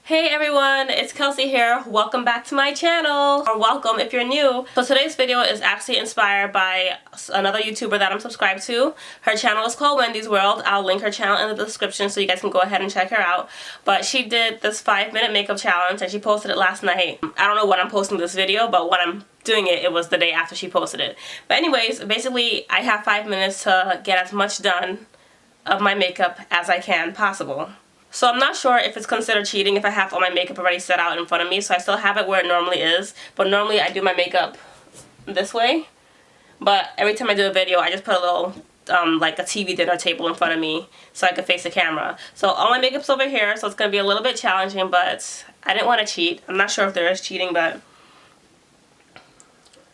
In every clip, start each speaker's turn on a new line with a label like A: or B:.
A: Hey everyone, it's Kelsey here. Welcome back to my channel, or welcome if you're new. So today's video is actually inspired by another YouTuber that I'm subscribed to. Her channel is called Wendy's World. I'll link her channel in the description so you guys can go ahead and check her out. But she did this 5-minute makeup challenge and she posted it last night. I don't know when I'm posting this video, but when I'm doing it, it was the day after she posted it. But anyways, basically I have 5 minutes to get as much done of my makeup as I can possible. So I'm not sure if it's considered cheating if I have all my makeup already set out in front of me. So I still have it where it normally is. But normally I do my makeup this way. But every time I do a video, I just put a little, like a TV dinner table in front of me so I can face the camera. So all my makeup's over here, so it's going to be a little bit challenging, but I didn't want to cheat. I'm not sure if there is cheating, but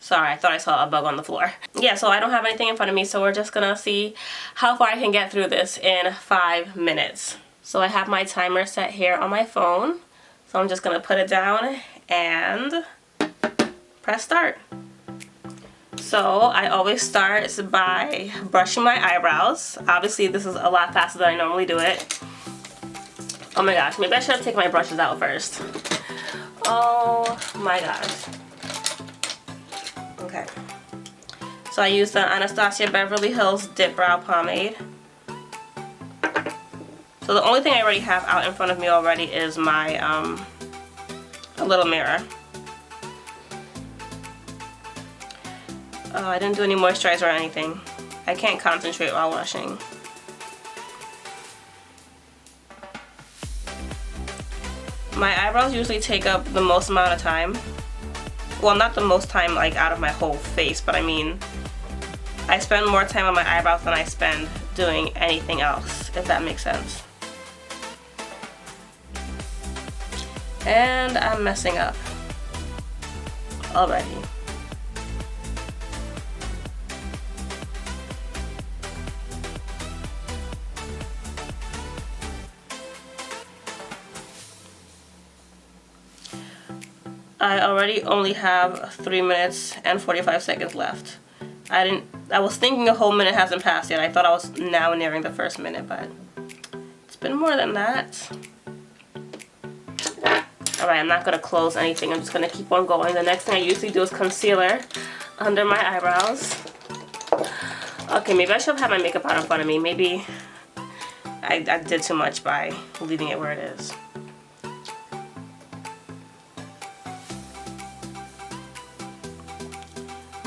A: sorry, I thought I saw a bug on the floor. Yeah, so I don't have anything in front of me, so we're just going to see how far I can get through this in 5 minutes. So I have my timer set here on my phone. So I'm just going to put it down and press start. So I always start by brushing my eyebrows. Obviously this is a lot faster than I normally do it. Oh my gosh, maybe I should have taken my brushes out first. Oh my gosh. Okay. So I use the Anastasia Beverly Hills Dip Brow Pomade. So the only thing I already have out in front of me already is my a little mirror. I didn't do any moisturizer or anything. I can't concentrate while washing. My eyebrows usually take up the most amount of time. Well, not the most time like out of my whole face, but I mean I spend more time on my eyebrows than I spend doing anything else, if that makes sense. And I'm messing up already. I already only have 3 minutes and 45 seconds left. I was thinking a whole minute hasn't passed yet. I thought I was now nearing the first minute, but it's been more than that. Alright, I'm not going to close anything. I'm just going to keep on going. The next thing I usually do is concealer under my eyebrows. Okay, maybe I should have had my makeup out in front of me. Maybe I did too much by leaving it where it is.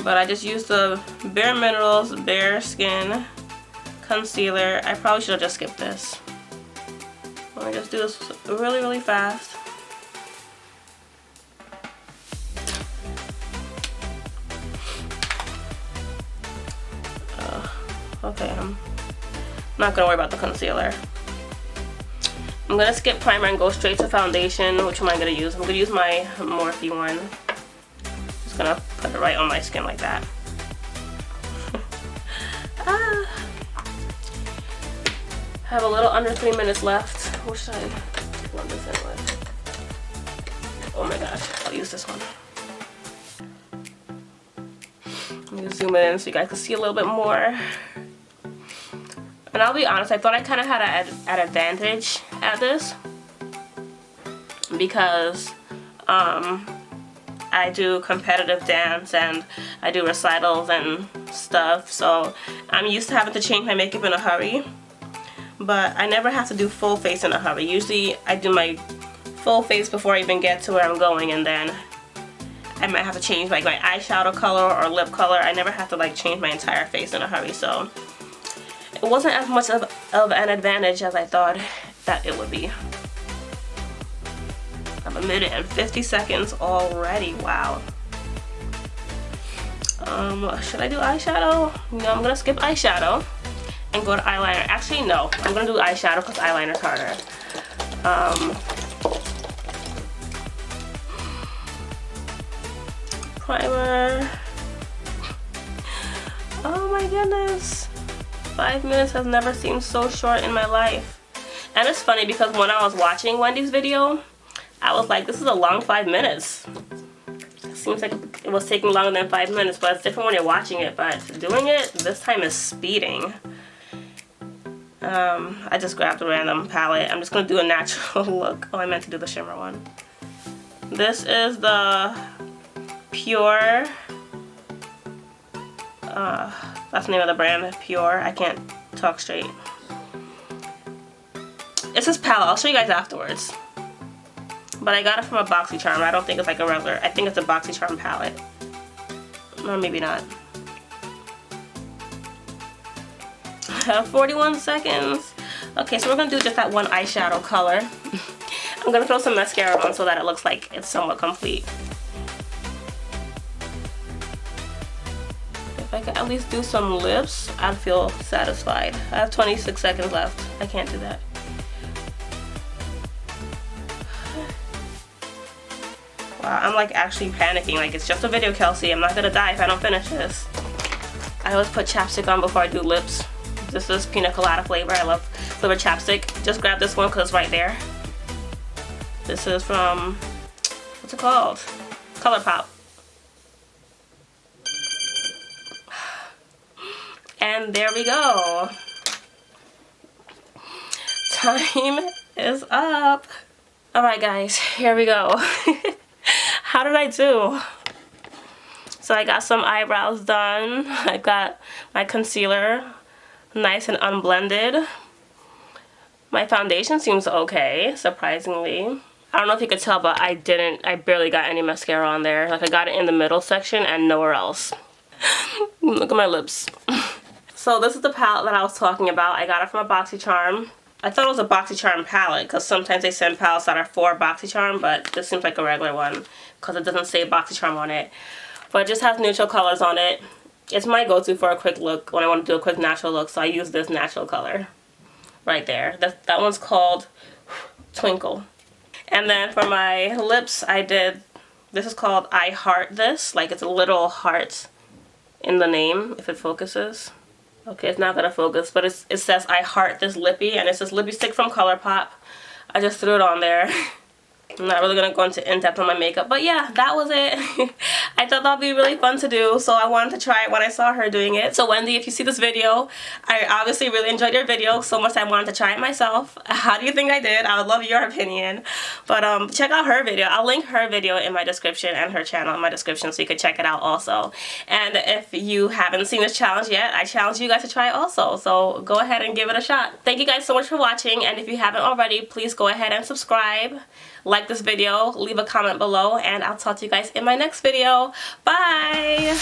A: But I just used the Bare Minerals Bare Skin Concealer. I probably should have just skipped this. Let me just do this really, really fast. Okay, I'm not gonna worry about the concealer. I'm gonna skip primer and go straight to foundation. Which one am I gonna use? I'm gonna use my Morphe one. Just gonna put it right on my skin like that. I have a little under 3 minutes left. What should I blend this in with? Oh my gosh, I'll use this one. Let me zoom in so you guys can see a little bit more. And I'll be honest, I thought I kind of had an advantage at this because I do competitive dance and I do recitals and stuff, so I'm used to having to change my makeup in a hurry. But I never have to do full face in a hurry. Usually I do my full face before I even get to where I'm going, and then I might have to change like my eyeshadow color or lip color. I never have to like change my entire face in a hurry, so it wasn't as much of an advantage as I thought that it would be. I'm 1 minute and 50 seconds already. Wow. Should I do eyeshadow? No, I'm gonna skip eyeshadow and go to eyeliner. Actually, no. I'm gonna do eyeshadow because eyeliner's harder. Primer. Oh my goodness. 5 minutes has never seemed so short in my life. And it's funny because when I was watching Wendy's video, I was like, this is a long 5 minutes. It seems like it was taking longer than 5 minutes, but it's different when you're watching it. But doing it, this time is speeding. I just grabbed a random palette. I'm just going to do a natural look. Oh, I meant to do the shimmer one. This is the Pure. That's the name of the brand, Pure. I can't talk straight. It's this palette. I'll show you guys afterwards. But I got it from a BoxyCharm. I don't think it's like a regular. I think it's a BoxyCharm palette. Or maybe not. I have 41 seconds. Okay, so we're going to do just that one eyeshadow color. I'm going to throw some mascara on so that it looks like it's somewhat complete. If I could at least do some lips, I'd feel satisfied. I have 26 seconds left. I can't do that. Wow, I'm like actually panicking. Like, it's just a video, Kelsey. I'm not gonna die if I don't finish this. I always put chapstick on before I do lips. This is pina colada flavor. I love flavored chapstick. Just grab this one because it's right there. This is from, what's it called? ColourPop. And there we go. Time is up. Alright guys, here we go. How did I do? So I got some eyebrows done. I got my concealer nice and unblended. My foundation seems okay, surprisingly. I don't know if you could tell, but I barely got any mascara on there. Like, I got it in the middle section and nowhere else. Look at my lips. So this is the palette that I was talking about. I got it from a BoxyCharm. I thought it was a BoxyCharm palette because sometimes they send palettes that are for BoxyCharm, but this seems like a regular one because it doesn't say BoxyCharm on it. But it just has neutral colors on it. It's my go-to for a quick look when I want to do a quick natural look, so I use this natural color right there. That one's called Twinkle. And then for my lips, I did, this is called I Heart This. Like, it's a little heart in the name, if it focuses. Okay, it's not gonna focus, but it says I Heart This Lippy, and it's this lippy stick from ColourPop. I just threw it on there. I'm not really gonna go into in-depth on my makeup, but yeah, that was it. I thought that'd be really fun to do, so I wanted to try it when I saw her doing it. So Wendy, if you see this video, I obviously really enjoyed your video so much I wanted to try it myself. How do you think I did? I would love your opinion. But check out her video. I'll link her video in my description and her channel in my description so you can check it out also. And if you haven't seen this challenge yet, I challenge you guys to try it also. So go ahead and give it a shot. Thank you guys so much for watching, and if you haven't already, please go ahead and subscribe. Like this video, leave a comment below, and I'll talk to you guys in my next video. Bye!